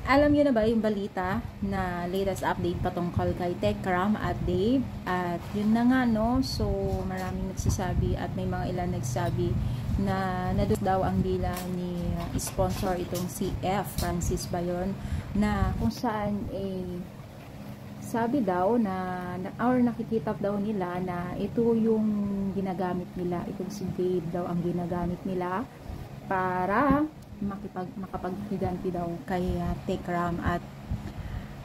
Alam niyo na ba yung balita na latest update patungkol kay Tekram at Dave? At yun na nga, no? So, maraming nagsasabi at may mga ilan nagsabi na nadus daw ang dila ni sponsor itong si F. Francis ba yun? Na kung saan sabi daw na or nakikita daw nila na ito yung ginagamit nila, itong si Dave daw ang ginagamit nila para makapaghiganti daw kay Tekram, at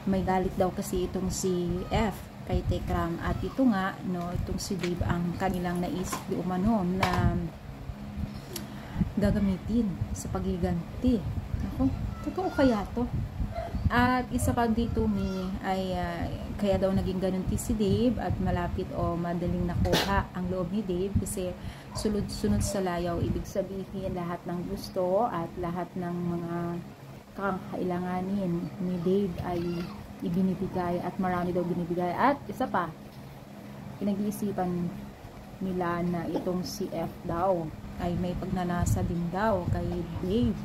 may galit daw kasi itong si F kay Tekram, at ito nga, no, itong si Dave ang kanilang naisip di umano na gagamitin sa paghiganti. Ako, totoo kaya to? At isa pa dito ay kaya daw naging ganun si Dave at malapit o madaling nakuha ang loob ni Dave kasi sunod-sunod sa layaw, ibig sabihin lahat ng gusto at lahat ng mga kakailanganin ni Dave ay ibinibigay at marami daw binibigay. At isa pa, pinag-iisipan nila na itong si F daw ay may pagnanasa din daw kay Dave.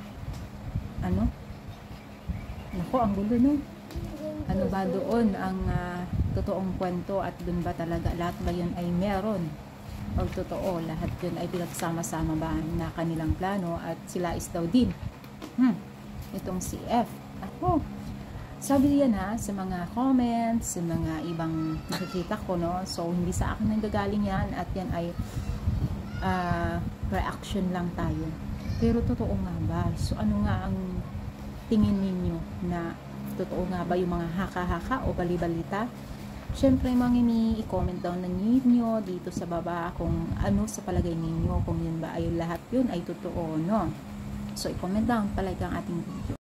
Ano? Nako, ang gulo, no? Ano ba doon ang totoong kwento, at doon ba talaga lahat ba yun ay meron o totoo? Lahat yun ay pinagsama-sama ba na kanilang plano at sila is daw din itong si F. Ako, sabi yan sa mga comments, sa mga ibang nakikita ko, no? So hindi sa akin nanggagaling yan, at yan ay reaction lang tayo. Pero totoo nga ba? So ano nga ang tingin ninyo, na totoo nga ba yung mga haka-haka o bali-balita? Syempre, mga i-comment down na ninyo dito sa baba kung ano sa palagay ninyo, kung yun ba ay lahat yun ay totoo, no? So, i-comment down palagi ang ating video.